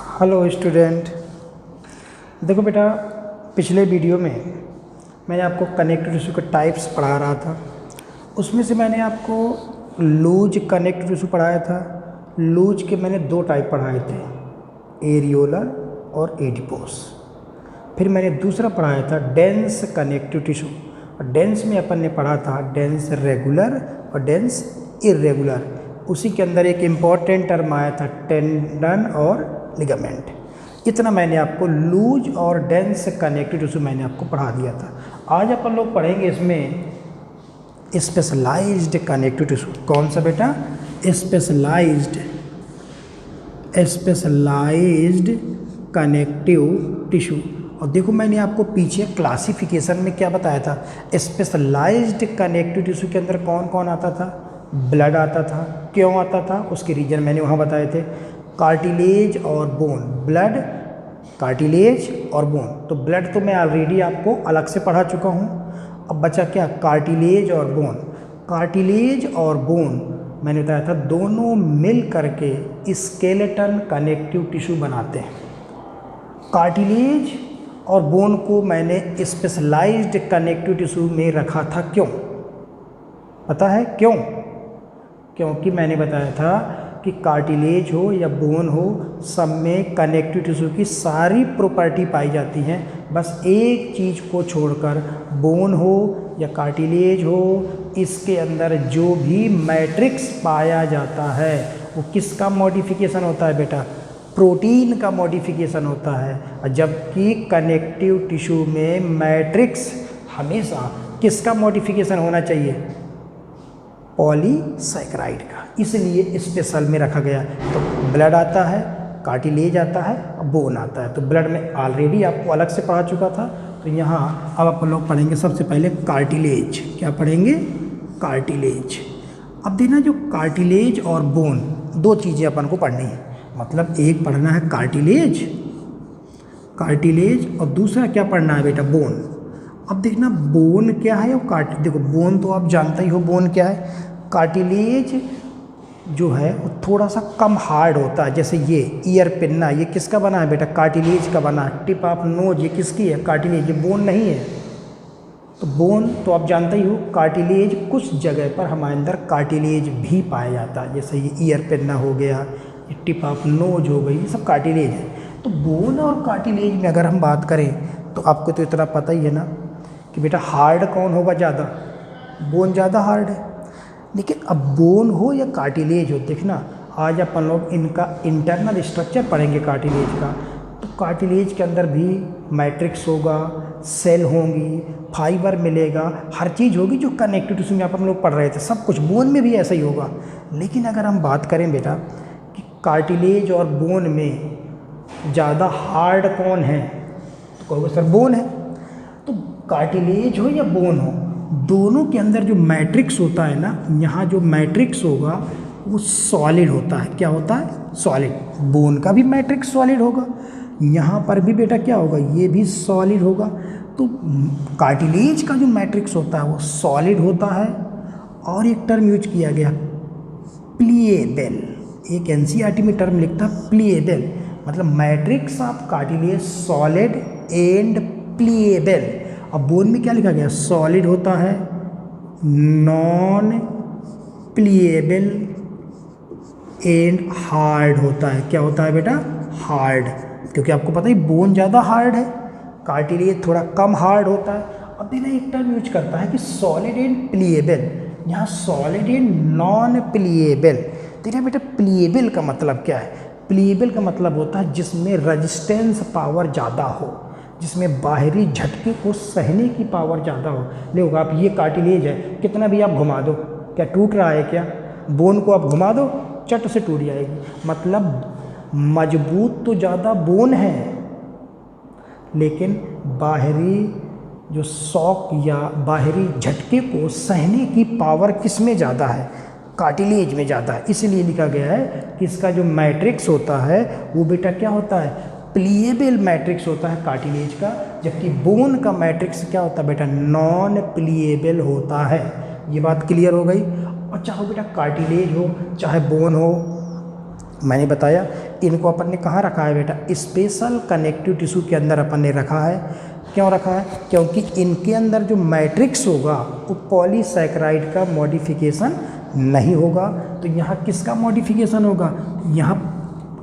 Hello student. देखो बेटा, पिछले वीडियो में मैंने आपको कनेक्टिव टिश्यू के टाइप्स पढ़ा रहा था। उसमें से मैंने आपको लूज कनेक्टिव टिश्यू पढ़ाया था। लूज के मैंने दो टाइप पढ़ाए थे, एरियोलर और एडिपोस। फिर मैंने दूसरा पढ़ाया था डेंस कनेक्टिव टिश्यू। और डेंस में अपन ने पढ़ा था डेंस रेगुलर और डेंस इरेगुलर। उसी के अंदर एक इम्पॉर्टेंट टर्म आया था टेंडन और लिगामेंट। इतना मैंने आपको लूज और डेंस कनेक्टिव टिश्यू मैंने आपको पढ़ा दिया था। आज अपन लोग पढ़ेंगे इसमें स्पेशलाइज्ड कनेक्टिव टिश्यू। कौन सा बेटा? Specialised connective tissue. और देखो, मैंने आपको पीछे क्लासिफिकेशन में क्या बताया था। स्पेशलाइज्ड कनेक्टिव टिश्यू के अंदर कौन कौन आता था? ब्लड आता था। क्यों आता था? उसके रीजन मैंने वहाँ बताए थे। कार्टिलेज और बोन, ब्लड, कार्टिलेज और बोन। तो ब्लड तो मैं ऑलरेडी आपको अलग से पढ़ा चुका हूँ। अब बचा क्या? कार्टिलेज और बोन। कार्टिलेज और बोन मैंने बताया था दोनों मिल करके स्केलेटन कनेक्टिव टिश्यू बनाते हैं। कार्टिलेज और बोन को मैंने स्पेशलाइज्ड कनेक्टिव टिश्यू में रखा था। क्यों पता है क्यों? क्योंकि मैंने बताया था कि कार्टिलेज हो या बोन हो, सब में कनेक्टिव टिश्यू की सारी प्रॉपर्टी पाई जाती हैं। बस एक चीज़ को छोड़कर, बोन हो या कार्टिलेज हो, इसके अंदर जो भी मैट्रिक्स पाया जाता है वो किसका मॉडिफिकेशन होता है बेटा? प्रोटीन का मॉडिफिकेशन होता है। और जबकि कनेक्टिव टिश्यू में मैट्रिक्स हमेशा किसका मॉडिफिकेशन होना चाहिए? पॉलीसैकेराइड का। इसलिए स्पेशल में रखा गया। तो ब्लड आता है, कार्टिलेज आता है, बोन आता है। तो ब्लड में ऑलरेडी आपको अलग से पढ़ा चुका था। तो यहाँ अब अपन लोग पढ़ेंगे सबसे पहले कार्टिलेज। क्या पढ़ेंगे? कार्टिलेज। अब देखना, जो कार्टिलेज और बोन दो चीज़ें अपन को पढ़नी है। मतलब एक पढ़ना है कार्टिलेज और दूसरा क्या पढ़ना है बेटा? बोन। अब देखना, बोन क्या है और देखो, बोन तो आप जानते ही हो बोन क्या है। कार्टिलेज जो है वो थोड़ा सा कम हार्ड होता है। जैसे ये ईयर पिन्ना, ये किसका बना है बेटा? कार्टिलेज का बना। टिप ऑफ नोज, ये किसकी है? कार्टिलेज। ये बोन नहीं है। तो बोन तो आप जानते ही हो। कार्टिलेज कुछ जगह पर हमारे अंदर कार्टिलेज भी पाया जाता है। जैसे ये ईयर पिन्ना हो गया, ये टिप ऑफ नोज हो गई, ये सब कार्टिलेज है। तो बोन और कार्टिलेज में अगर हम बात करें तो आपको तो इतना पता ही है ना कि बेटा हार्ड कौन होगा ज़्यादा? बोन ज़्यादा हार्ड है। लेकिन अब बोन हो या कार्टिलेज हो, देखना आज अपन लोग इनका इंटरनल स्ट्रक्चर पढ़ेंगे कार्टिलेज का। तो कार्टिलेज के अंदर भी मैट्रिक्स होगा, सेल होंगी, फाइबर मिलेगा, हर चीज़ होगी जो कनेक्टिव टिश्यू में अपन लोग पढ़ रहे थे। सब कुछ बोन में भी ऐसा ही होगा। लेकिन अगर हम बात करें बेटा कि कार्टिलेज और बोन में ज़्यादा हार्ड कौन है, तो कहोगे सर बोन है। तो कार्टिलेज हो या बोन हो, दोनों के अंदर जो मैट्रिक्स होता है ना, यहाँ जो मैट्रिक्स होगा वो सॉलिड होता है। क्या होता है? सॉलिड। बोन का भी मैट्रिक्स सॉलिड होगा। यहाँ पर भी बेटा क्या होगा? ये भी सॉलिड होगा। तो कार्टिलेज का जो मैट्रिक्स होता है वो सॉलिड होता है। और एक टर्म यूज किया गया, प्लीएबल। एक एनसीईआरटी में टर्म लिखता है प्लीएबल, मतलब matrix of cartilage solid and pliable. अब बोन में क्या लिखा गया? सॉलिड होता है, नॉन प्लीएबल एंड हार्ड होता है। क्या होता है बेटा? हार्ड। क्योंकि आपको पता है बोन ज़्यादा हार्ड है, कार्टिलेज थोड़ा कम हार्ड होता है। अब देखना, एक टर्म यूज करता है कि सॉलिड एंड प्लीएबल। यहाँ सॉलिड एंड नॉन प्लीएबल। देखना बेटा, प्लीएबल का मतलब क्या है? प्लीएबल का मतलब होता है जिसमें रेजिस्टेंस पावर ज़्यादा हो, जिसमें बाहरी झटके को सहने की पावर ज़्यादा हो। देखो, आप ये कार्टिलेज है, कितना भी आप घुमा दो, क्या टूट रहा है? क्या बोन को आप घुमा दो, चट से टूट जाएगी। मतलब मजबूत तो ज़्यादा बोन है, लेकिन बाहरी जो शॉक या बाहरी झटके को सहने की पावर किस में ज़्यादा है? कार्टिलेज में ज़्यादा है। इसलिए लिखा गया है कि इसका जो मैट्रिक्स होता है वो बेटा क्या होता है? प्लीएबल मैट्रिक्स होता है कार्टिलेज का। जबकि बोन का मैट्रिक्स क्या होता है बेटा? नॉन प्लीएबल होता है। ये बात क्लियर हो गई। और चाहे बेटा कार्टिलेज हो चाहे बोन हो, मैंने बताया इनको अपन ने कहाँ रखा है बेटा, स्पेशल कनेक्टिव टिश्यू के अंदर अपन ने रखा है। क्यों रखा है? क्योंकि इनके अंदर जो मैट्रिक्स होगा वो पॉलीसैकेराइड का मॉडिफिकेशन नहीं होगा। तो यहाँ किसका मॉडिफिकेशन होगा? यहाँ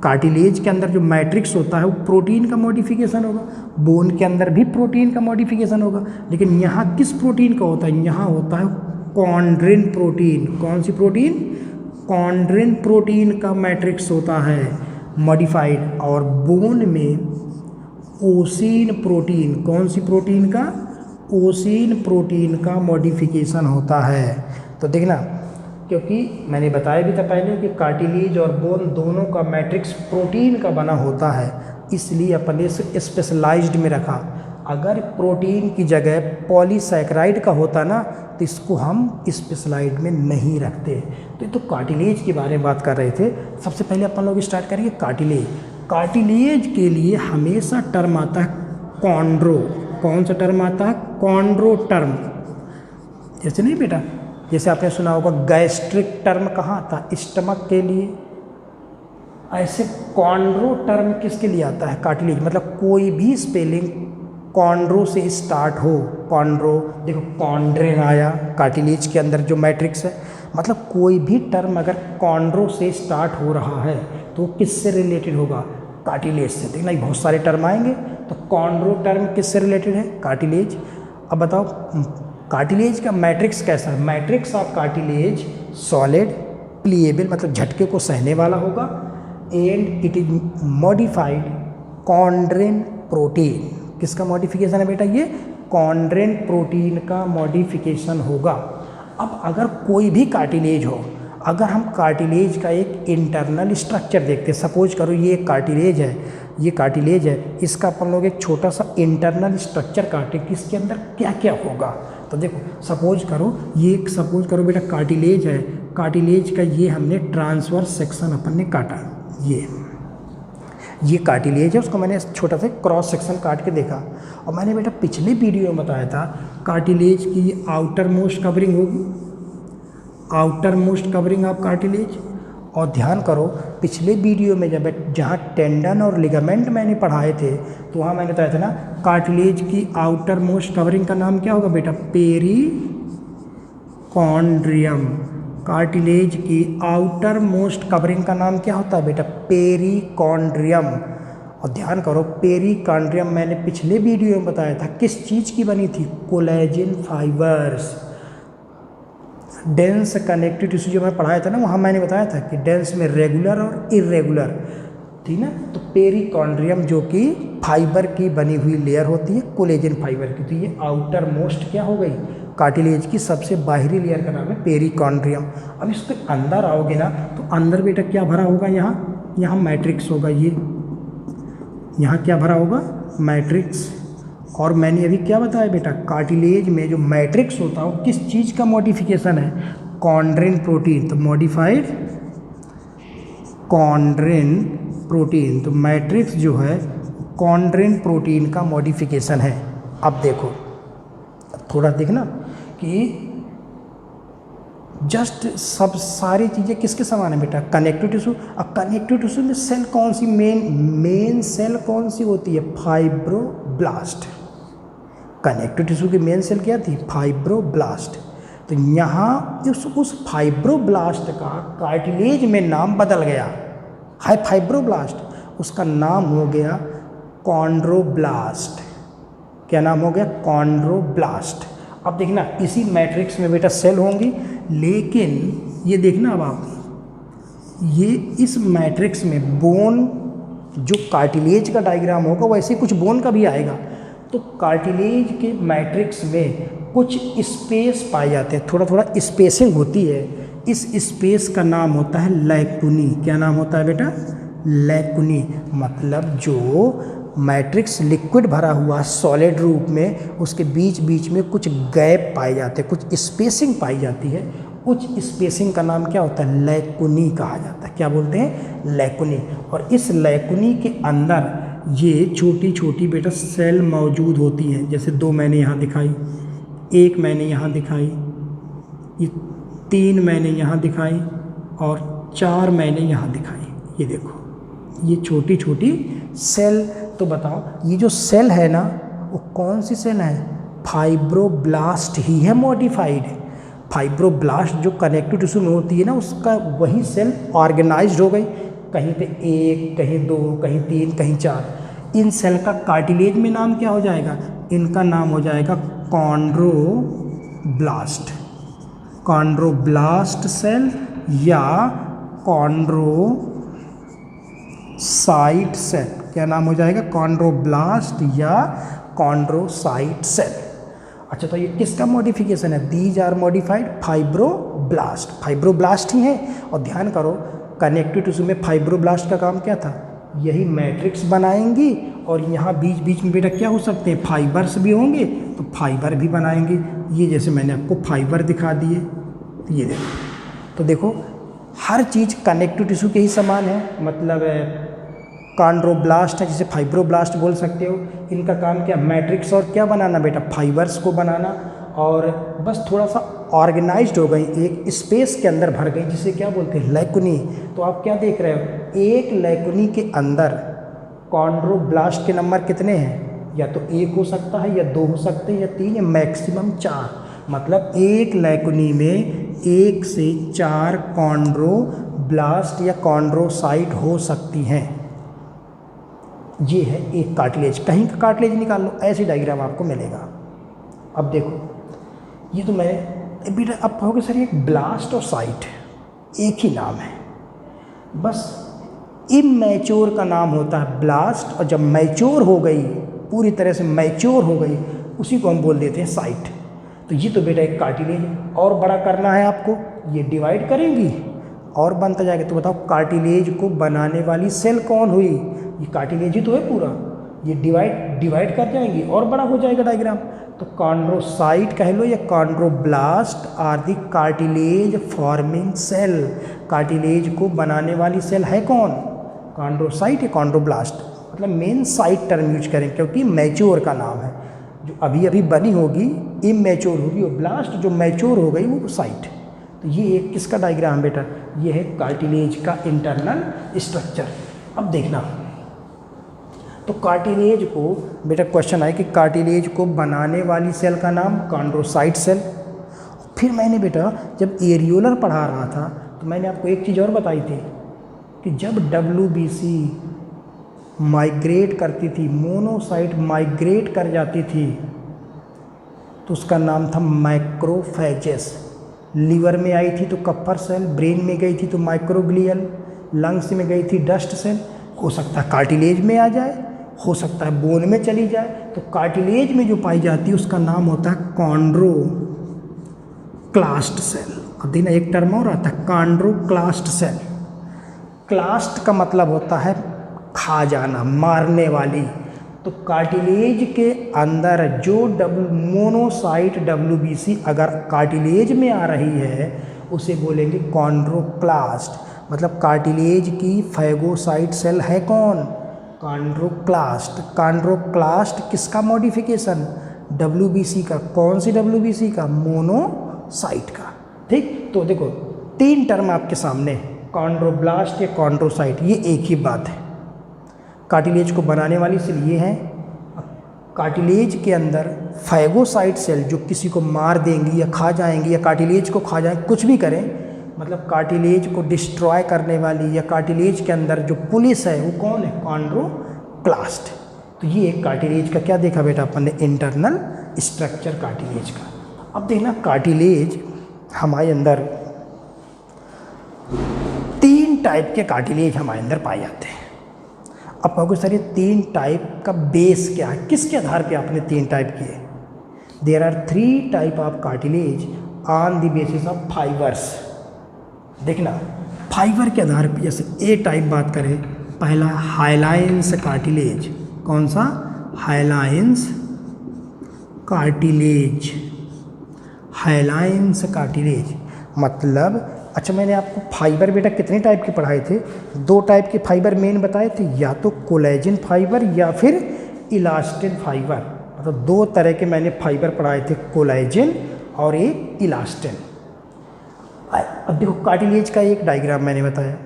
कार्टिलेज के अंदर जो मैट्रिक्स होता है वो प्रोटीन का मॉडिफिकेशन होगा, बोन के अंदर भी प्रोटीन का मॉडिफिकेशन होगा, लेकिन यहाँ किस प्रोटीन का होता है? यहाँ होता है कॉन्ड्रिन प्रोटीन। कौन सी प्रोटीन? कॉन्ड्रिन प्रोटीन का मैट्रिक्स होता है मॉडिफाइड। और बोन में ओसिन प्रोटीन, कौन सी प्रोटीन का? ओसिन प्रोटीन का मॉडिफिकेशन होता है। तो देखना, क्योंकि मैंने बताया भी था पहले कि कार्टिलेज और बोन दोनों का मैट्रिक्स प्रोटीन का बना होता है, इसलिए अपन ने इसे स्पेशलाइज्ड में रखा। अगर प्रोटीन की जगह पॉलीसैकेराइड का होता ना तो इसको हम स्पेशलाइज्ड में नहीं रखते। तो ये तो कार्टिलेज के बारे में बात कर रहे थे। सबसे पहले अपन लोग स्टार्ट करेंगे कार्टिलेज। कार्टिलेज के लिए हमेशा टर्म आता है कॉन्ड्रो। कौन सा टर्म आता है? Chondro term. जैसे नहीं बेटा, जैसे आपने सुना होगा गैस्ट्रिक टर्म कहाँ आता? स्टमक के लिए। ऐसे कॉन्ड्रो टर्म किसके लिए आता है? कार्टिलेज। मतलब कोई भी स्पेलिंग कॉन्ड्रो से स्टार्ट हो, कॉन्ड्रो, देखो कॉन्ड्रिन आया कार्टिलेज के अंदर जो मैट्रिक्स है, मतलब कोई भी टर्म अगर कॉन्ड्रो से स्टार्ट हो रहा है तो किससे रिलेटेड होगा? कार्टिलेज से। देखना ये बहुत सारे टर्म आएंगे, तो कॉन्ड्रो टर्म किससे रिलेटेड है? कार्टिलेज। अब बताओ कार्टिलेज का मैट्रिक्स कैसा है? Matrix of cartilage solid, pliable मतलब झटके को सहने वाला होगा, and it is modified chondrin protein. किसका मॉडिफिकेशन है बेटा? ये कॉन्ड्रिन प्रोटीन का मॉडिफिकेशन होगा। अब अगर कोई भी कार्टिलेज हो, अगर हम कार्टिलेज का एक इंटरनल स्ट्रक्चर देखते, सपोज करो ये एक कार्टिलेज है, ये कार्टिलेज है, इसका अपन लोग एक छोटा सा इंटरनल स्ट्रक्चर काटे कि इसके अंदर क्या क्या होगा। तो देखो सपोज करो बेटा कार्टिलेज है, कार्टिलेज का ये हमने ट्रांसवर्स सेक्शन अपन ने काटा, ये कार्टिलेज है, उसको मैंने छोटा सा क्रॉस सेक्शन काट के देखा। और मैंने बेटा पिछले वीडियो में बताया था कार्टिलेज की आउटर मोस्ट कवरिंग होगी, outer most covering of cartilage. और ध्यान करो पिछले वीडियो में जहाँ टेंडन और लिगामेंट मैंने पढ़ाए थे तो वहाँ मैंने बताया था ना कार्टिलेज की आउटर मोस्ट कवरिंग का नाम क्या होगा बेटा? पेरिकॉन्ड्रियम। कार्टिलेज की आउटर मोस्ट कवरिंग का नाम क्या होता है बेटा? पेरिकॉन्ड्रियम। और ध्यान करो पेरिकॉन्ड्रियम मैंने पिछले वीडियो में बताया था किस चीज़ की बनी थी? Collagen fibres. Dense connective tissue जो मैं पढ़ाया था ना वहाँ मैंने बताया था कि डेंस में रेगुलर और इरेगुलर, ठीक ना। तो पेरिकॉन्ड्रियम जो कि फाइबर की बनी हुई लेयर होती है, कोलेजन फाइबर की, तो ये आउटर मोस्ट क्या हो गई? कार्टिलेज की सबसे बाहरी लेयर का नाम है पेरिकॉन्ड्रियम। अब इसके अंदर आओगे ना तो अंदर बेटा क्या भरा होगा? यहाँ मैट्रिक्स होगा, ये यहाँ क्या भरा होगा? मैट्रिक्स। और मैंने अभी क्या बताया बेटा? कार्टिलेज में जो मैट्रिक्स होता है वो किस चीज़ का मॉडिफिकेशन है? Chondrin protein. तो मॉडिफाइड कॉन्ड्रिन प्रोटीन, तो मैट्रिक्स जो है कॉन्ड्रिन प्रोटीन का मॉडिफिकेशन है। अब देखो थोड़ा देखना कि जस्ट सब सारी चीज़ें किसके समान है बेटा? Connective tissue. अब कनेक्टिव टिश्यू में सेल कौन सी मेन सेल कौन सी होती है? फाइब्रोब्लास्ट। कनेक्टिव टिश्यू की मेन सेल क्या थी? फाइब्रोब्लास्ट। तो यहाँ उस फाइब्रोब्लास्ट का कार्टिलेज में नाम बदल गया है, फाइब्रोब्लास्ट, उसका नाम हो गया कॉन्ड्रोब्लास्ट। क्या नाम हो गया? कॉन्ड्रोब्लास्ट। अब देखना इसी मैट्रिक्स में बेटा सेल होंगी, लेकिन ये देखना अब आप, ये इस मैट्रिक्स में बोन, जो कार्टिलेज का डायग्राम होगा वैसे कुछ बोन का भी आएगा। तो कार्टिलेज के मैट्रिक्स में कुछ स्पेस पाए जाते हैं, थोड़ा थोड़ा स्पेसिंग होती है। इस स्पेस का नाम होता है लैकुनी। क्या नाम होता है बेटा? लैकुनी। मतलब जो मैट्रिक्स लिक्विड भरा हुआ सॉलिड रूप में, उसके बीच बीच में कुछ गैप पाए जाते हैं, कुछ स्पेसिंग पाई जाती है। उस स्पेसिंग का नाम क्या होता है? लैकुनी कहा जाता है। क्या बोलते हैं? लैकुनी। और इस लैकुनी के अंदर ये छोटी छोटी बेटा सेल मौजूद होती हैं। जैसे 2 मैंने यहाँ दिखाई, 1 मैंने यहाँ दिखाई, ये 3 मैंने यहाँ दिखाई और 4 मैंने यहाँ दिखाई। ये देखो ये छोटी छोटी सेल। तो बताओ ये जो सेल है ना वो कौन सी सेल है? फाइब्रोब्लास्ट ही है मॉडिफाइड। फाइब्रोब्लास्ट जो कनेक्टिव टिश्यू में होती है ना उसका वही सेल ऑर्गेनाइज्ड हो गई, कहीं पे 1, कहीं 2, कहीं 3, कहीं 4। इन सेल का कार्टिलेज में नाम क्या हो जाएगा? इनका नाम हो जाएगा कॉन्ड्रोब्लास्ट। कॉन्ड्रोब्लास्ट सेल या कॉन्ड्रोसाइट सेल। क्या नाम हो जाएगा? कॉन्ड्रोब्लास्ट या कॉन्ड्रोसाइट सेल। अच्छा तो ये किसका मॉडिफिकेशन है? These are modified fibroblast. Fibroblast ही है। और ध्यान करो कनेक्टिव टिश्यू में फाइब्रोब्लास्ट का काम क्या था? यही मैट्रिक्स बनाएंगी और यहाँ बीच बीच में बेटा क्या हो सकते हैं? फाइबर्स भी होंगे, तो फाइबर भी बनाएंगे। ये जैसे मैंने आपको फाइबर दिखा दिए, ये देखो। तो देखो हर चीज़ कनेक्टिव टिश्यू के ही समान है, मतलब कॉन्ड्रोब्लास्ट है जिसे फाइब्रोब्लास्ट बोल सकते हो। इनका काम क्या? मैट्रिक्स और क्या बनाना बेटा? फाइबर्स को बनाना। और बस थोड़ा सा ऑर्गेनाइज्ड हो गई, एक स्पेस के अंदर भर गई, जिसे क्या बोलते हैं? लैकुनी। तो आप क्या देख रहे हो? एक लैकुनी के अंदर कॉन्ड्रोब्लास्ट के नंबर कितने हैं? या तो 1 हो सकता है, या 2 हो सकते हैं, या 3, या मैक्सिमम 4। मतलब एक लैकुनी में 1 से 4 कॉन्ड्रोब्लास्ट या कॉन्ड्रोसाइट हो सकती हैं। ये है एक कार्टिलेज। कहीं का कार्टिलेज निकाल लो, ऐसी डायग्राम आपको मिलेगा। अब देखो ये तो मैं बेटा अब कहोगे सर एक ब्लास्ट और साइट एक ही नाम है, बस इमैच्योर का नाम होता है ब्लास्ट, और जब मैच्योर हो गई, पूरी तरह से मैच्योर हो गई, उसी को हम बोल देते हैं साइट। तो ये तो बेटा एक कार्टिलेज। और बड़ा करना है आपको, ये डिवाइड करेंगी और बनता जाएगा। तो बताओ कार्टिलेज को बनाने वाली सेल कौन हुई? ये कार्टिलेज ही तो है पूरा। ये डिवाइड कर जाएंगी और बड़ा हो जाएगा डायग्राम। तो कॉन्ड्रोसाइट कह लो या chondroblast are the cartilage forming cell. Cartilage को बनाने वाली सेल है कौन? कॉन्ड्रोसाइट या कॉन्ड्रोब्लास्ट। मतलब मेन साइट टर्म यूज करें क्योंकि मैच्योर का नाम है। जो अभी अभी बनी होगी इमैच्योर होगी, और ब्लास्ट जो मैच्योर हो गई वो साइट। तो ये एक किसका डायग्राम है बेटा? ये है कार्टिलेज का इंटरनल स्ट्रक्चर। अब देखना तो कार्टिलेज को बेटा क्वेश्चन है कि कार्टिलेज को बनाने वाली सेल का नाम कॉन्ड्रोसाइट सेल। फिर मैंने बेटा जब एरियोलर पढ़ा रहा था तो मैंने आपको एक चीज़ और बताई थी कि जब WBC माइग्रेट करती थी, मोनोसाइट माइग्रेट कर जाती थी, तो उसका नाम था मैक्रोफेजेस। लीवर में आई थी तो कप्पर सेल, ब्रेन में गई थी तो माइक्रोग्लियल, लंग्स में गई थी डस्ट सेल। हो सकता है कार्टिलेज में आ जाए, हो सकता है बोन में चली जाए। तो कार्टिलेज में जो पाई जाती है उसका नाम होता है कॉन्ड्रोक्लास्ट सेल। अब देखना एक टर्म और आता है कॉन्ड्रोक्लास्ट सेल। क्लास्ट का मतलब होता है खा जाना, मारने वाली। तो कार्टिलेज के अंदर जो मोनोसाइट WBC अगर कार्टिलेज में आ रही है उसे बोलेंगे कॉन्ड्रोक्लास्ट। मतलब कार्टिलेज की फैगोसाइट सेल है कौन? कॉन्ड्रोक्लास्ट। कॉन्ड्रोक्लास्ट किसका मॉडिफिकेशन? WBC का। कौन सी WBC का? मोनोसाइट का। ठीक, तो देखो 3 टर्म आपके सामने, कॉन्ड्रोब्लास्ट या कॉन्ड्रोसाइट, ये एक ही बात है। कार्टिलेज को बनाने वाली सेल ये है। कार्टिलेज के अंदर फैगोसाइट सेल जो किसी को मार देंगी या खा जाएंगी या कार्टिलेज को खा जाएंगी, कुछ भी करें, मतलब कार्टिलेज को डिस्ट्रॉय करने वाली या कार्टिलेज के अंदर जो पुलिस है वो कौन है? कॉन्ड्रोक्लास्ट। तो ये एक कार्टिलेज का क्या देखा बेटा अपन ने? इंटरनल स्ट्रक्चर कार्टिलेज का। अब देखना कार्टिलेज हमारे अंदर 3 टाइप के कार्टिलेज हमारे अंदर पाए जाते हैं। अब कहोगे सर ये 3 टाइप का बेस क्या है? किसके आधार पे आपने 3 टाइप किए? There are 3 type of cartilage on the basis of fibres. देखना फाइबर के आधार पे, जैसे ए टाइप बात करें, पहला हाइलाइंस कार्टिलेज। कौन सा? हाइलाइंस कार्टिलेज। हाइलाइंस कार्टिलेज मतलब, अच्छा मैंने आपको फाइबर बेटा कितने टाइप के पढ़ाए थे? 2 टाइप के फाइबर मेन बताए थे, या तो कोलेजन फाइबर या फिर इलास्टिन फाइबर। मतलब 2 तरह के मैंने फाइबर पढ़ाए थे, कोलेजन और एक इलास्टिन। अब देखो कार्टिलेज का एक डायग्राम मैंने बताया,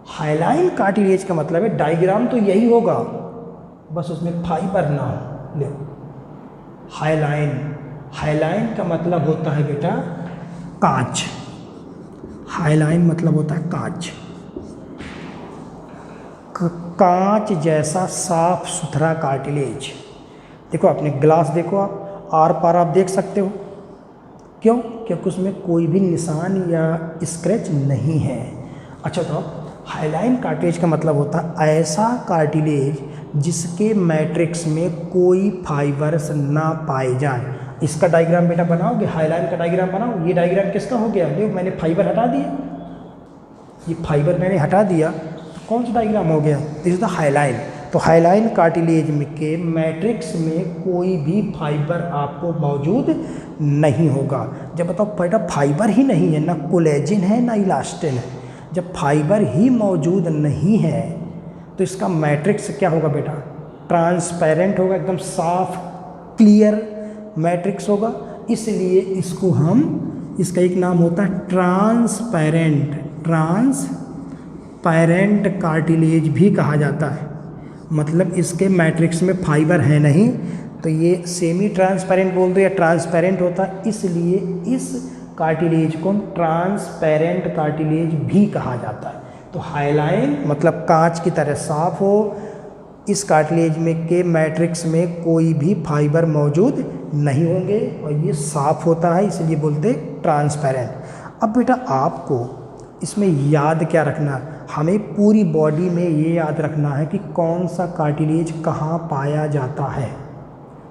हाइलाइन कार्टिलेज का मतलब है, डायग्राम तो यही होगा, बस उसमें फाइबर ना हो। ले हाइलाइन, हाइलाइन का मतलब होता है बेटा कांच। हाइलाइन मतलब होता है कांच, कांच जैसा साफ सुथरा कार्टिलेज। देखो अपने ग्लास देखो, आप आर पार आप देख सकते हो, क्यों? क्योंकि उसमें कोई भी निशान या स्क्रैच नहीं है। अच्छा, तो हाइलाइन कार्टिलेज का मतलब होता है ऐसा कार्टिलेज जिसके मैट्रिक्स में कोई फाइबर्स ना पाए जाएं। इसका डायग्राम बेटा बनाओगे, हाइलाइन का डायग्राम बनाओ। ये डायग्राम किसका हो गया? देखो मैंने फाइबर हटा दिया, ये फाइबर मैंने हटा दिया, तो कौन सा डायग्राम हो गया? This is the hyaline. तो हाइलाइन कार्टिलेज में के मैट्रिक्स में कोई भी फाइबर आपको मौजूद नहीं होगा। जब बताओ बेटा फाइबर ही नहीं है, ना कोलेजिन है ना इलास्टिन है, जब फाइबर ही मौजूद नहीं है तो इसका मैट्रिक्स क्या होगा बेटा? ट्रांसपेरेंट होगा, एकदम साफ क्लियर मैट्रिक्स होगा। इसलिए इसको हम, इसका एक नाम होता है ट्रांसपेरेंट, ट्रांसपेरेंट कार्टिलेज भी कहा जाता है। मतलब इसके मैट्रिक्स में फाइबर है नहीं, तो ये सेमी ट्रांसपेरेंट बोल दो या ट्रांसपेरेंट होता है, इसलिए इस कार्टिलेज को ट्रांसपेरेंट कार्टिलेज भी कहा जाता है। तो हाइलाइन मतलब कांच की तरह साफ हो, इस कार्टिलेज में के मैट्रिक्स में कोई भी फाइबर मौजूद नहीं होंगे और ये साफ होता है, इसलिए बोलते ट्रांसपेरेंट। अब बेटा आपको इसमें याद क्या रखना है? हमें पूरी बॉडी में ये याद रखना है कि कौन सा कार्टिलेज कहाँ पाया जाता है।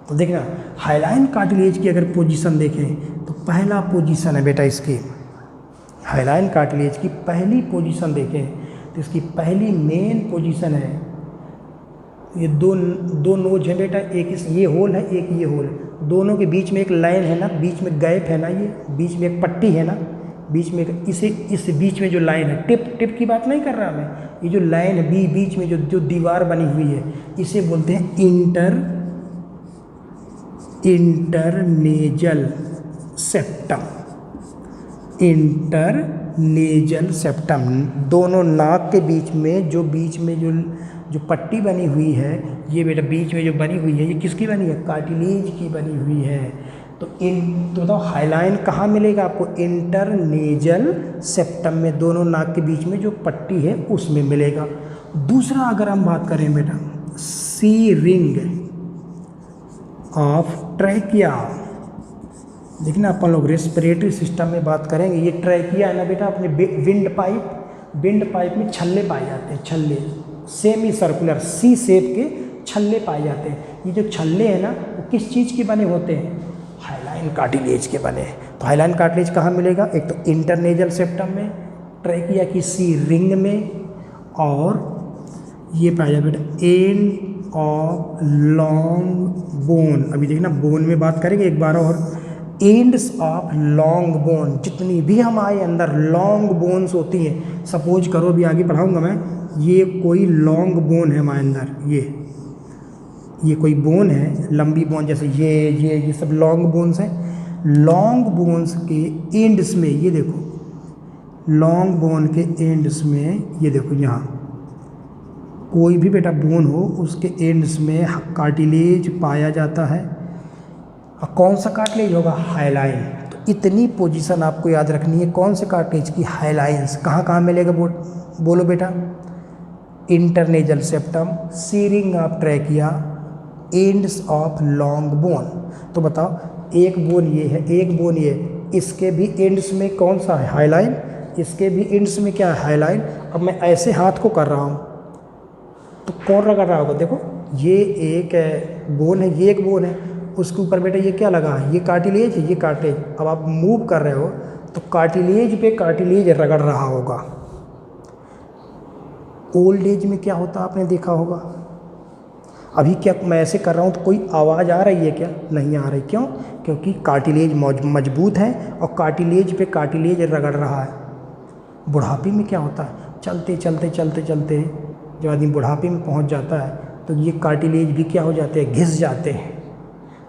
तो देखना हाइलाइन कार्टिलेज की अगर पोजीशन देखें तो पहला पोजीशन है बेटा इसकी, हाइलाइन कार्टिलेज की पहली पोजीशन देखें तो इसकी पहली मेन पोजीशन है, ये दो नोज है बेटा, एक इस ये होल है, एक ये होल, दोनों के बीच में एक लाइन है ना, बीच में गैप है ना, ये बीच में एक पट्टी है ना, बीच में इसे इस बीच में जो लाइन है, टिप की बात नहीं कर रहा मैं, ये जो लाइन है बीच में जो दीवार बनी हुई है, इसे बोलते हैं इंटरनेजल सेप्टम। इंटरनेजल सेप्टम, दोनों नाक के बीच में जो पट्टी बनी हुई है, ये बेटा बीच में जो बनी हुई है, ये किसकी बनी है? कार्टिलेज की बनी हुई है। तो बताओ हाइलाइन कहाँ मिलेगा आपको? इंटरनेजल सेप्टम में, दोनों नाक के बीच में जो पट्टी है उसमें मिलेगा। दूसरा अगर हम बात करें बेटा सी रिंग ऑफ ट्रैकिया, देखना अपन लोग रेस्पिरेटरी सिस्टम में बात करेंगे। ये ट्रैकिया है ना बेटा, अपने विंड पाइप में छल्ले पाए जाते हैं, छल्ले सेमी सर्कुलर सी शेप के छल्ले पाए जाते हैं। ये जो छल्ले हैं ना वो किस चीज़ के बने होते हैं? हाइलाइन कार्टिलेज के बने। तो हाइलाइन कार्टिलेज कहाँ मिलेगा? एक तो इंटरनेजल सेप्टम में, ट्रैकिया की सी रिंग में, और ये पाया जाए बेटा एंड ऑफ लॉन्ग बोन। अभी देखना बोन में बात करेंगे एक बार और, एंड्स ऑफ लॉन्ग बोन, जितनी भी हमारे अंदर लॉन्ग बोन्स होती हैं, सपोज करो अभी आगे पढ़ाऊंगा मैं, ये कोई लॉन्ग बोन है हमारे अंदर, ये कोई बोन है लंबी बोन, जैसे ये सब लॉन्ग बोन्स हैं। लॉन्ग बोन्स के एंड्स में ये देखो, लॉन्ग बोन के एंड्स में ये देखो, यहाँ कोई भी बेटा बोन हो उसके एंड्स में कार्टिलेज पाया जाता है। और कौन सा कार्टिलेज होगा? हाइलाइन। तो इतनी पोजीशन आपको याद रखनी है कौन से कार्टिलेज की? हाइलाइंस। कहाँ मिलेगा बोलो बेटा? Internasal septum, C ring of trachea, ends of long bone. तो बताओ एक बोन ये है, एक बोन ये, इसके भी एंड्स में कौन सा है? हाइलाइन। इसके भी एंड्स में क्या है? हाइलाइन। अब मैं ऐसे हाथ को कर रहा हूँ तो कौन रगड़ रहा होगा? देखो ये एक बोन है, ये एक बोन है, उसके ऊपर बेटा ये क्या लगा है? ये कार्टिलेज है, ये कार्टिलेज। अब आप मूव कर रहे हो तो कार्टिलेज पे कार्टिलेज रगड़ रहा होगा। ओल्ड एज में क्या होता आपने देखा होगा। अभी क्या मैं ऐसे कर रहा हूँ तो कोई आवाज़ आ रही है क्या? नहीं आ रही। क्यों? क्योंकि कार्टिलेज मजबूत है और कार्टिलेज पे कार्टिलेज रगड़ रहा है। बुढ़ापे में क्या होता है? चलते चलते जब आदमी बुढ़ापे में पहुँच जाता है तो ये कार्टिलेज भी क्या हो जाते हैं? घिस जाते हैं,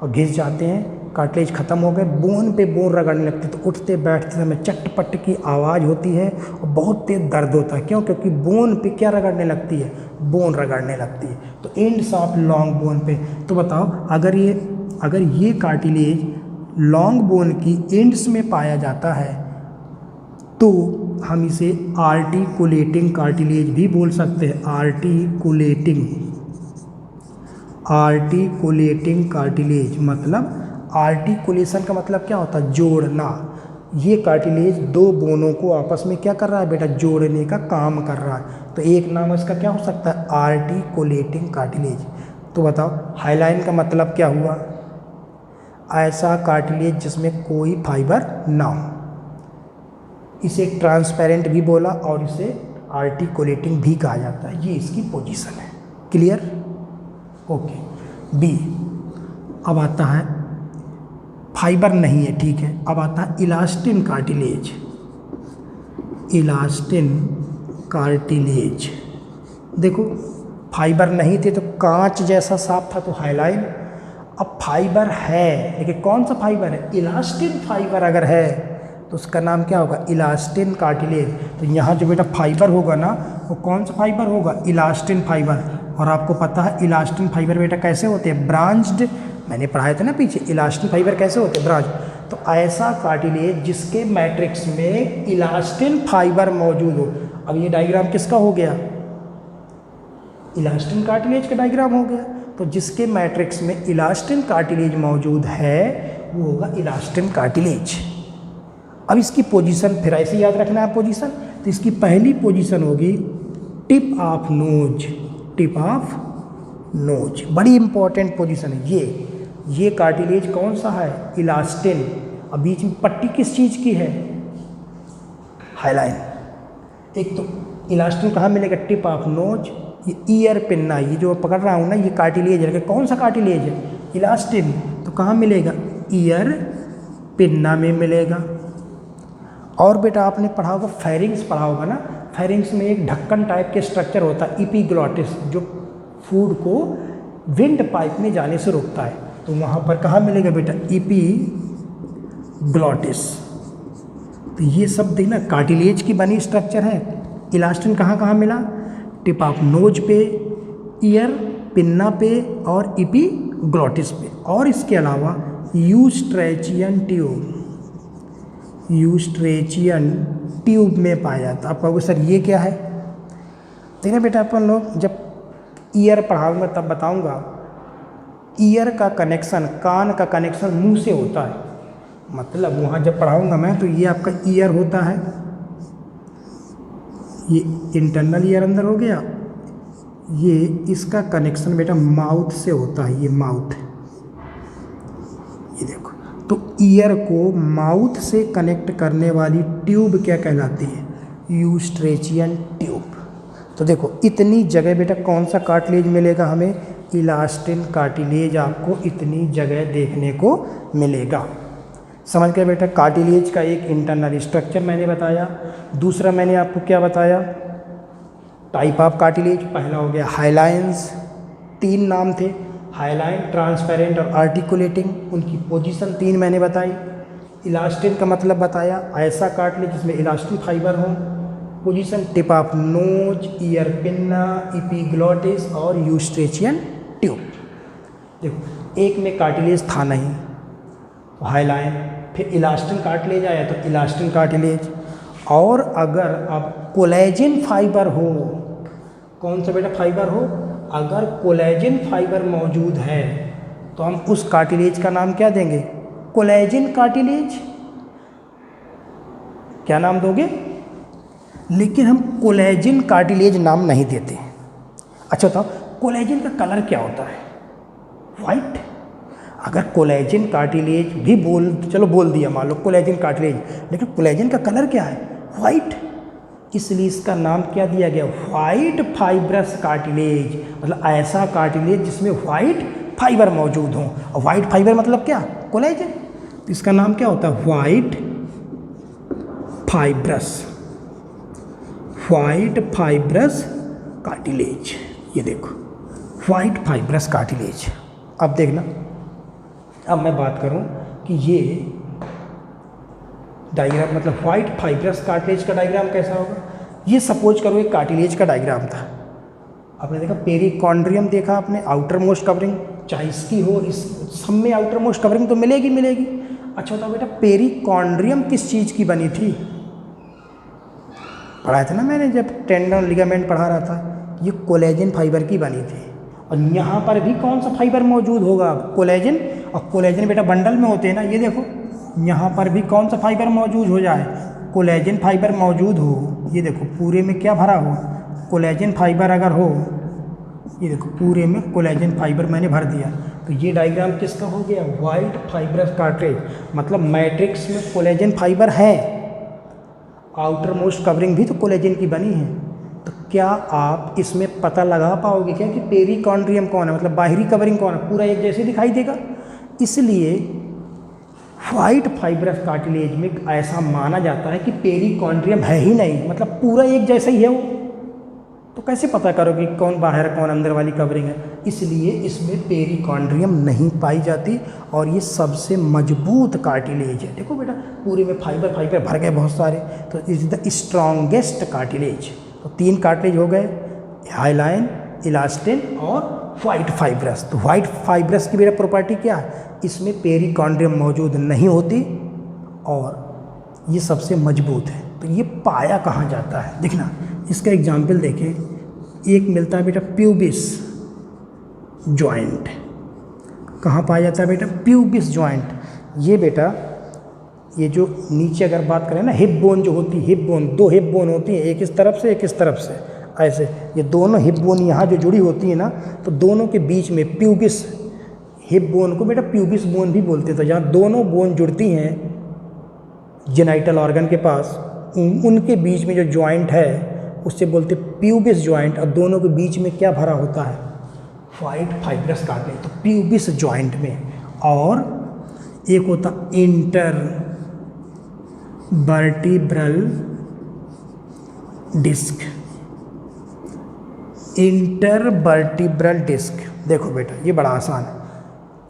और घिस जाते हैं कार्टिलेज ख़त्म हो गए, बोन पे बोन रगड़ने लगते, तो उठते बैठते समय चटपट की आवाज़ होती है और बहुत तेज दर्द होता है। क्यों? क्योंकि बोन पे क्या रगड़ने लगती है? बोन रगड़ने लगती है। तो एंड्स ऑफ लॉन्ग बोन पे। तो बताओ अगर ये कार्टिलेज लॉन्ग बोन की एंड्स में पाया जाता है तो हम इसे आर्टिकुलेटिंग कार्टिलेज भी बोल सकते हैं। आर्टिकुलेटिंग कार्टिलेज मतलब आर्टिकुलेशन का मतलब क्या होता है? जोड़ना। ये कार्टिलेज दो बोनों को आपस में क्या कर रहा है बेटा? जोड़ने का काम कर रहा है। तो एक नाम इसका क्या हो सकता है? Articulating cartilage. तो बताओ हाइलाइन का मतलब क्या हुआ? ऐसा कार्टिलेज जिसमें कोई फाइबर ना हो। इसे ट्रांसपेरेंट भी बोला और इसे आर्टिकुलेटिंग भी कहा जाता है। ये इसकी पोजीशन है। क्लियर? ओके। बी। अब आता है फाइबर नहीं है, ठीक है। अब आता है इलास्टिन कार्टिलेज। इलास्टिन कार्टिलेज देखो फाइबर नहीं थे तो कांच जैसा साफ था तो हाइलाइन। अब फाइबर है लेकिन कौन सा फाइबर है? इलास्टिन फाइबर अगर है तो उसका नाम क्या होगा? Elastin cartilage. तो यहाँ जो बेटा फाइबर होगा ना वो कौन सा फाइबर होगा? Elastin fibre. और आपको पता है इलास्टिन फाइबर बेटा कैसे होते हैं? ब्रांच्ड। मैंने पढ़ाया था ना पीछे, इलास्टिन फाइबर कैसे होते हैं? ब्रांच। तो ऐसा कार्टिलेज जिसके मैट्रिक्स में इलास्टिन फाइबर मौजूद हो। अब ये डायग्राम किसका हो गया? इलास्टिन कार्टिलेज का डायग्राम हो गया। तो जिसके मैट्रिक्स में इलास्टिन कार्टिलेज मौजूद है वो होगा इलास्टिन कार्टिलेज। अब इसकी पोजीशन फिर ऐसे याद रखना है पोजीशन। तो इसकी पहली पोजीशन होगी tip of nose. Tip of nose बड़ी इंपॉर्टेंट पोजीशन है। ये कार्टिलेज कौन सा है? इलास्टिन। अब बीच में पट्टी किस चीज़ की है? हाइलाइन। एक तो इलास्टिन कहाँ मिलेगा? Tip of nose. ये ईयर पिन्ना, ये जो पकड़ रहा हूँ ना ये कार्टिलेज है। कौन सा कार्टिलेज है? इलास्टिन। तो कहाँ मिलेगा? ईयर पिन्ना में मिलेगा। और बेटा आपने पढ़ा होगा फेरिंग्स पढ़ा होगा ना। फेरिंग्स में एक ढक्कन टाइप के स्ट्रक्चर होता है एपिग्लॉटिस, जो फूड को विंड पाइप में जाने से रोकता है। तो वहाँ पर कहाँ मिलेगा बेटा? एपिग्लॉटिस। तो ये सब देखना कार्टिलेज की बनी स्ट्रक्चर है। इलास्टिन कहाँ कहाँ मिला? टिप ऑफ नोज पे, ईयर पिन्ना पे और एपिग्लॉटिस पे। और इसके अलावा यूस्ट्रेचियन ट्यूब में पाया जाता है। आप कहोगे सर ये क्या है? देखना बेटा अपन लोग जब ईयर पढ़ाऊंगा तब बताऊंगा। ईयर का कनेक्शन, कान का कनेक्शन मुंह से होता है। मतलब वहाँ जब पढ़ाऊंगा मैं तो ये आपका ईयर होता है, ये इंटरनल ईयर अंदर हो गया। ये इसका कनेक्शन बेटा माउथ से होता है। ये माउथ, ये देखो। तो ईयर को माउथ से कनेक्ट करने वाली ट्यूब क्या कहलाती है? यूस्ट्रेचियन ट्यूब। तो देखो इतनी जगह बेटा कौन सा कार्टिलेज मिलेगा हमें? इलास्टिन कार्टिलेज आपको इतनी जगह देखने को मिलेगा। समझ गए बेटा? कार्टिलेज का एक इंटरनल स्ट्रक्चर मैंने बताया। दूसरा मैंने आपको क्या बताया? Type of cartilage. पहला हो गया हाइलाइंस, 3 नाम थे, हाइलाइन, ट्रांसपेरेंट और आर्टिकुलेटिंग। उनकी पोजीशन 3 मैंने बताई। इलास्टिन का मतलब बताया, ऐसा कार्टिलेज जिसमें इलास्टिन फाइबर हो। Position tip of nose, ear pinna, epiglottis और यूस्ट्रेचियन ट्यूब। देखो एक में कार्टिलेज था नहीं तो हाइलाइन, फिर इलास्टिन कार्टिलेज आया तो इलास्टिन कार्टिलेज। और अगर अब कोलेजन फाइबर हो, कौन सा बेटा फाइबर हो? अगर कोलेजन फाइबर मौजूद है तो हम उस कार्टिलेज का नाम क्या देंगे? Collagen cartilage. क्या नाम दोगे? लेकिन हम कोलेजन कार्टिलेज नाम नहीं देते। अच्छा बताओ कोलेजन का कलर क्या होता है? वाइट। अगर कोलेजन कार्टिलेज भी बोल दिया मान लो कोलेजन कार्टिलेज, लेकिन कोलेजन का कलर क्या है? वाइट। इसलिए इसका नाम क्या दिया गया? White fibrous cartilage. मतलब ऐसा कार्टिलेज जिसमें वाइट फाइबर मौजूद हो। और वाइट फाइबर मतलब क्या? कोलेजन। तो इसका नाम क्या होता है? White fibrous cartilage. ये देखो वाइट फाइब्रस कार्टिलेज। अब देखना, अब मैं बात करूं कि ये डायग्राम मतलब वाइट फाइब्रस कार्टिलेज का डायग्राम कैसा होगा। ये सपोज करो एक कार्टिलेज का डायग्राम था, आपने देखा पेरिकॉन्ड्रियम देखा आपने, आउटर मोस्ट कवरिंग, चाहे इसकी हो इस सब में आउटर मोस्ट कवरिंग तो मिलेगी मिलेगी। अच्छा बताओ बेटा पेरिकॉन्ड्रियम किस चीज़ की बनी थी, पढ़ाया था ना मैंने जब टेंडन लिगामेंट पढ़ा रहा था, ये कोलेजन फाइबर की बनी थी। और यहाँ पर भी कौन सा फाइबर मौजूद होगा, कोलेजन। और कोलेजन बेटा बंडल में होते हैं ना, ये देखो यहाँ पर भी कौन सा फाइबर मौजूद हो जाए, कोलेजन फाइबर मौजूद हो। ये देखो पूरे में क्या भरा हो, कोलेजन फाइबर अगर हो, ये देखो पूरे में कोलेजन फाइबर मैंने भर दिया। तो ये डायग्राम किसका हो गया, वाइट फाइब्रस कार्टिलेज। मतलब मैट्रिक्स में कोलेजन फाइबर है, आउटर मोस्ट कवरिंग भी तो कोलेजन की बनी है। तो क्या आप इसमें पता लगा पाओगे क्या कि पेरिकॉन्ड्रियम कौन है, मतलब बाहरी कवरिंग कौन है, पूरा एक जैसे दिखाई देगा। इसलिए वाइट फाइब्रस कार्टिलेज में ऐसा माना जाता है कि पेरिकॉन्ड्रियम है ही नहीं, मतलब पूरा एक जैसा ही है वो। तो कैसे पता करोगे कौन बाहर कौन अंदर वाली कवरिंग है। इसलिए इसमें पेरिकॉन्ड्रियम नहीं पाई जाती और ये सबसे मजबूत कार्टिलेज है। देखो बेटा पूरे में फाइबर फाइबर भर गए बहुत सारे, तो इज द स्ट्रॉन्गेस्ट कार्टिलेज। तो 3 कार्टिलेज हो गए, हाइलाइन, इलास्टिन और वाइट फाइब्रस। तो वाइट फाइब्रस की बेटा प्रॉपर्टी क्या है, इसमें पेरिकॉन्ड्रियम मौजूद नहीं होती और ये सबसे मजबूत है। तो ये पाया कहाँ जाता है, देखना इसका एग्जाम्पल देखें। एक मिलता है बेटा प्यूबिस जॉइंट, कहाँ पाया जाता है बेटा, प्यूबिस जॉइंट। ये बेटा ये जो नीचे अगर बात करें ना, हिप बोन जो होती है, हिप बोन 2 हिप बोन होती है, एक इस तरफ से एक इस तरफ से, ऐसे ये दोनों हिप बोन यहाँ जो जुड़ी होती है ना, तो दोनों के बीच में प्यूबिस, हिप बोन को बेटा प्यूबिस बोन भी बोलते हैं। तो जहाँ दोनों बोन जुड़ती हैं जेनाइटल ऑर्गन के पास, उनके बीच में जो जॉइंट है उससे बोलते प्यूबिस जॉइंट। और दोनों के बीच में क्या भरा होता है, वाइट फाइब्रस कार्टिलेज। तो प्यूबिस जॉइंट में, और एक होता intervertebral disc, intervertebral disc. देखो बेटा ये बड़ा आसान है,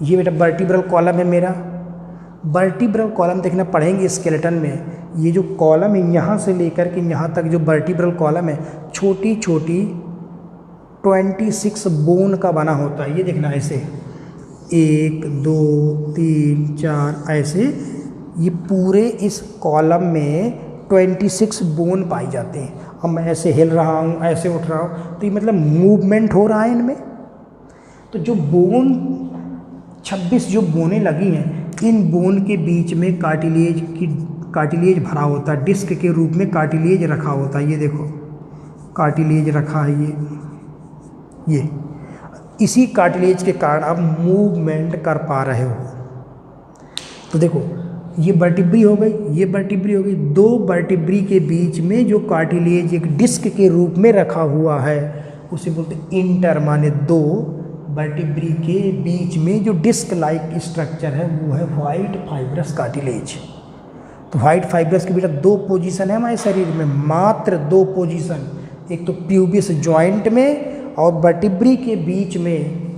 ये बेटा वर्टिब्रल कॉलम है मेरा। वर्टिब्रल कॉलम देखना पढ़ेंगे स्केलेटन में, ये जो कॉलम है यहाँ से लेकर के यहाँ तक जो वर्टिब्रल कॉलम है, छोटी छोटी 26 बोन का बना होता है। ये देखना ऐसे 1 2 3 4 ऐसे, ये पूरे इस कॉलम में 26 बोन पाई जाते हैं। अब मैं ऐसे हिल रहा हूँ, ऐसे उठ रहा हूँ, तो ये मतलब मूवमेंट हो रहा है इनमें। तो जो बोन 26 जो बोनें लगी हैं, इन बोन के बीच में कार्टिलेज भरा होता है, डिस्क के रूप में कार्टिलेज रखा होता है। ये देखो कार्टिलेज रखा है, ये इसी कार्टिलेज के कारण आप मूवमेंट कर पा रहे हो। तो देखो ये वर्टिब्री हो गई, ये वर्टिब्री हो गई, 2 वर्टिब्री के बीच में जो कार्टिलेज एक डिस्क के रूप में रखा हुआ है उसे बोलते इंटर, माने 2 वर्टिब्री के बीच में जो डिस्क लाइक स्ट्रक्चर है वो है वाइट फाइब्रस कार्टिलेज। तो वाइट फाइब्रस की बेटा 2 पोजीशन है हमारे शरीर में, मात्र 2 पोजीशन, एक तो प्यूबिस जॉइंट में और वर्टिब्री के बीच में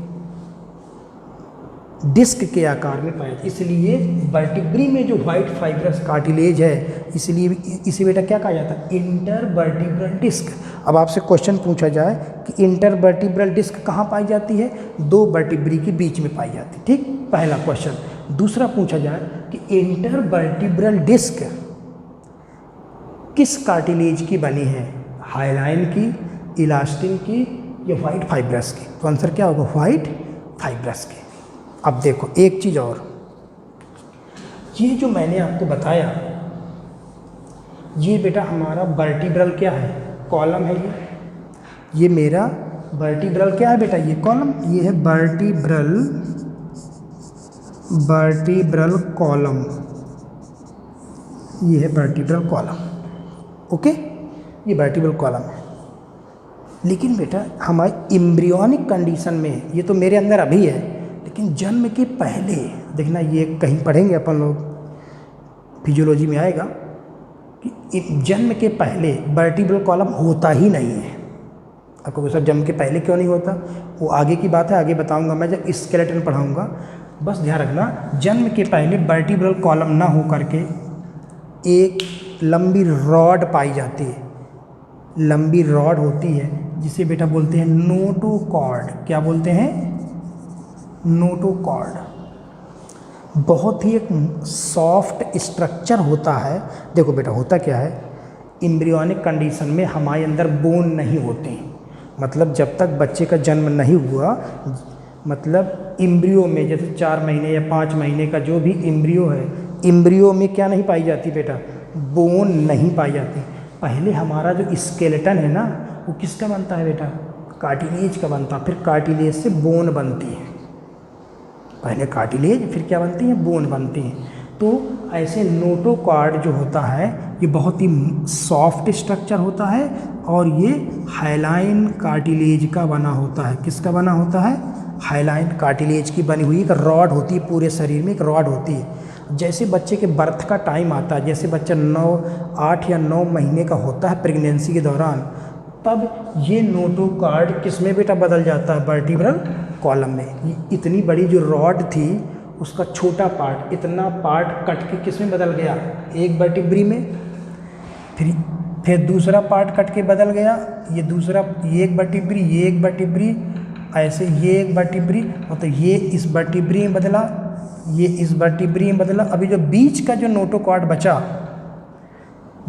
डिस्क के आकार में पाया जाता है। इसलिए वर्टिब्री में जो वाइट फाइब्रस कार्टिलेज है, इसलिए इसे बेटा क्या कहा जाता है, इंटर वर्टिब्रल डिस्क। अब आपसे क्वेश्चन पूछा जाए कि इंटर वर्टिब्रल डिस्क कहाँ पाई जाती है, 2 वर्टिब्री के बीच में पाई जाती है, ठीक, पहला क्वेश्चन। दूसरा पूछा जाए कि इंटर वर्टिब्रल डिस्क किस कार्टिलेज की बनी है, हाइलाइन की, इलास्टिन की या वाइट फाइब्रस की। तो आंसर क्या होगा, वाइट फाइब्रस की। अब देखो एक चीज़ और, ये जो मैंने आपको बताया, ये बेटा हमारा वर्टिब्रल क्या है, कॉलम है। ये मेरा वर्टिब्रल क्या है बेटा, ये कॉलम, ये है वर्टिब्रल कॉलम, ये है वर्टिब्रल कॉलम, ओके, ये वर्टिब्रल कॉलम है। लेकिन बेटा हमारी एम्ब्रियोनिक कंडीशन में, ये तो मेरे अंदर अभी है, लेकिन जन्म के पहले देखना, ये कहीं पढ़ेंगे अपन लोग, फिजियोलॉजी में आएगा कि जन्म के पहले वर्टिब्रल कॉलम होता ही नहीं है। आपको सर जन्म के पहले क्यों नहीं होता, वो आगे की बात है, आगे बताऊंगा मैं जब स्केलेटन पढ़ाऊंगा। बस ध्यान रखना, जन्म के पहले वर्टिब्रल कॉलम ना हो करके एक लंबी रॉड पाई जाती है, लंबी रॉड होती है जिसे बेटा बोलते हैं नोटोकॉर्ड। क्या बोलते हैं? नोटोकॉर्ड। बहुत ही एक सॉफ्ट स्ट्रक्चर होता है। देखो बेटा होता क्या है, एम्ब्रियोनिक कंडीशन में हमारे अंदर बोन नहीं होते हैं, मतलब जब तक बच्चे का जन्म नहीं हुआ, मतलब एम्ब्रियो में जैसे 4 महीने या 5 महीने का जो भी एम्ब्रियो है, एम्ब्रियो में क्या नहीं पाई जाती बेटा? बोन नहीं पाई जाती। पहले हमारा जो स्केलेटन है ना, वो किसका बनता है बेटा? कार्टिलेज का बनता है, फिर कार्टिलेज से बोन बनती है। पहले कार्टिलेज, फिर क्या बनती है? बोन बनती है। तो ऐसे नोटोकॉर्ड जो होता है ये बहुत ही सॉफ्ट स्ट्रक्चर होता है और ये हाइलाइन कार्टिलेज का बना होता है। किसका बना होता है? हाइलाइन कार्टिलेज की बनी हुई एक रॉड होती है, पूरे शरीर में एक रॉड होती है। जैसे बच्चे के बर्थ का टाइम आता है, जैसे बच्चा 8 या 9 महीने का होता है प्रेगनेंसी के दौरान, तब ये नोटोकॉर्ड किस में बेटा बदल जाता है? वर्टिब्रल कॉलम में। इतनी बड़ी जो रॉड थी उसका छोटा पार्ट, इतना पार्ट कट के किस में बदल गया? एक वर्टिब्री में। फिर दूसरा पार्ट कट के बदल गया, ये दूसरा, ये एक वर्टिब्री, ये एक वर्टिब्री, ऐसे ये एक वर्टिब्री, मतलब ये इस वर्टिब्री में बदला, ये इस वर्टिब्री में बदला। अभी जो बीच का जो नोटोकॉर्ड बचा,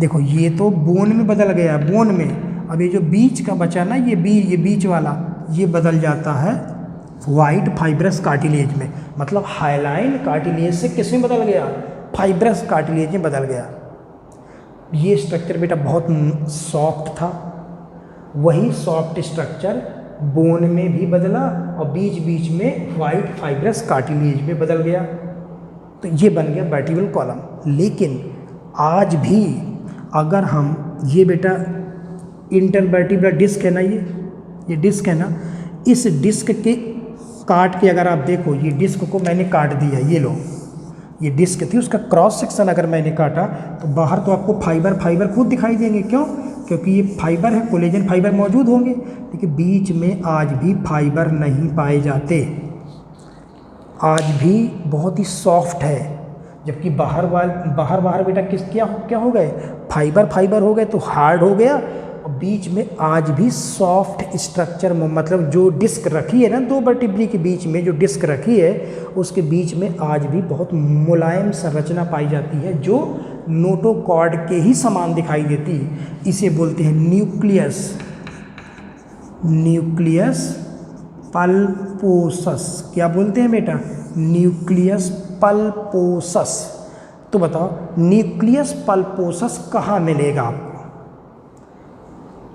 देखो ये तो बोन में बदल गया, बोन में। अभी जो बीच का बचा ना, ये बीच वाला, ये बदल जाता है वाइट फाइब्रस कार्टिलेज में। मतलब हाइलाइन कार्टिलेज से किस में बदल गया? फाइब्रस कार्टिलेज में बदल गया। ये स्ट्रक्चर बेटा बहुत सॉफ्ट था, वही सॉफ्ट स्ट्रक्चर बोन में भी बदला और बीच बीच में वाइट फाइब्रस कार्टिलेज में बदल गया। तो ये बन गया वर्टिब्रल कॉलम। लेकिन आज भी अगर हम ये बेटा इंटरवर्टिब्रल डिस्क है ना, ये डिस्क है ना, इस डिस्क के काट के अगर आप देखो, ये डिस्क को मैंने काट दिया, ये लो, ये डिस्क थी, उसका क्रॉस सेक्शन अगर मैंने काटा तो बाहर तो आपको फाइबर खुद दिखाई देंगे। क्यों? क्योंकि ये फाइबर है, कोलेजन फाइबर मौजूद होंगे, लेकिन बीच में आज भी फाइबर नहीं पाए जाते, आज भी बहुत ही सॉफ्ट है। जबकि बाहर बेटा क्या हो गए? फाइबर हो गए, तो हार्ड हो गया। और बीच में आज भी सॉफ्ट स्ट्रक्चर, मतलब जो डिस्क रखी है ना, 2 वर्टिब्री के बीच में जो डिस्क रखी है, उसके बीच में आज भी बहुत मुलायम संरचना पाई जाती है जो नोटोकॉर्ड के ही समान दिखाई देती है। इसे बोलते हैं न्यूक्लियस पल्पोसस। क्या बोलते हैं बेटा? Nucleus pulposus. तो बताओ न्यूक्लियस पल्पोसस कहाँ मिलेगा आपको?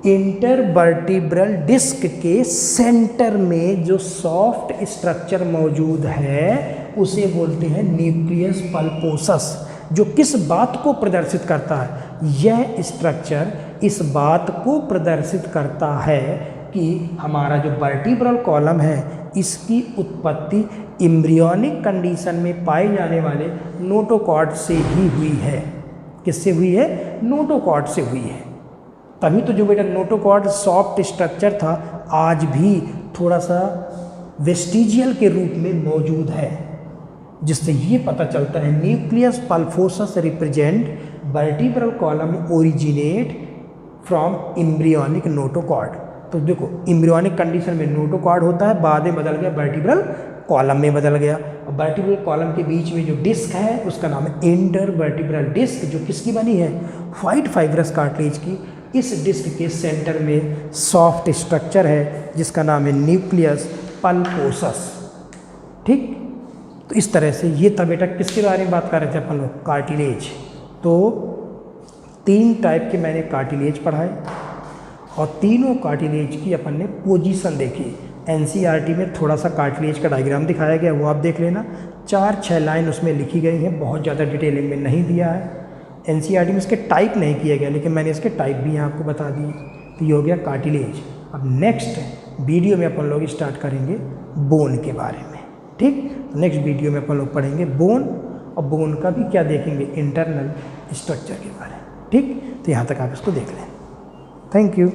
इंटरवर्टिब्रल डिस्क के सेंटर में जो सॉफ्ट स्ट्रक्चर मौजूद है उसे बोलते हैं न्यूक्लियस पल्पोसस। जो किस बात को प्रदर्शित करता है? यह स्ट्रक्चर इस बात को प्रदर्शित करता है कि हमारा जो वर्टिब्रल कॉलम है इसकी उत्पत्ति एम्ब्रियोनिक कंडीशन में पाए जाने वाले नोटोकॉर्ड से ही हुई है। किससे हुई है? नोटोकॉर्ड से हुई है। तभी तो जो बेटा नोटोकॉर्ड सॉफ्ट स्ट्रक्चर था आज भी थोड़ा सा वेस्टिजियल के रूप में मौजूद है, जिससे ये पता चलता है nucleus pulposus represent vertebral column originate from embryonic notochord. तो देखो एम्ब्रियोनिक कंडीशन में नोटोकॉर्ड होता है, बाद में बदल गया वर्टिब्रल कॉलम में बदल गया। और वर्टिब्रल कॉलम के बीच में जो डिस्क है उसका नाम है इंटरवर्टिब्रल डिस्क, जो किसकी बनी है? वाइट फाइब्रस कार्टिलेज की। इस डिस्क के सेंटर में सॉफ्ट स्ट्रक्चर है जिसका नाम है न्यूक्लियस पल्पोसस। ठीक, तो इस तरह से ये था बेटा किसके बारे में बात कर रहे थे अपन लोग? कार्टिलेज। तो 3 टाइप के मैंने कार्टिलेज पढ़ाए और तीनों कार्टिलेज की अपन ने पोजीशन देखी। एनसीईआरटी में थोड़ा सा कार्टिलेज का डायग्राम दिखाया गया, वो आप देख लेना। 4-6 लाइन उसमें लिखी गई हैं, बहुत ज़्यादा डिटेलिंग में नहीं दिया है। एनसीईआरटी में इसके टाइप नहीं किया गया, लेकिन मैंने इसके टाइप भी यहाँ आपको बता दिए। तो ये हो गया कार्टिलेज। अब नेक्स्ट वीडियो में अपन लोग स्टार्ट करेंगे बोन के बारे में। ठीक, तो नेक्स्ट वीडियो में अपन लोग पढ़ेंगे बोन, और बोन का भी क्या देखेंगे? इंटरनल स्ट्रक्चर के बारे में। ठीक, तो यहाँ तक आप इसको देख लें। Thank you.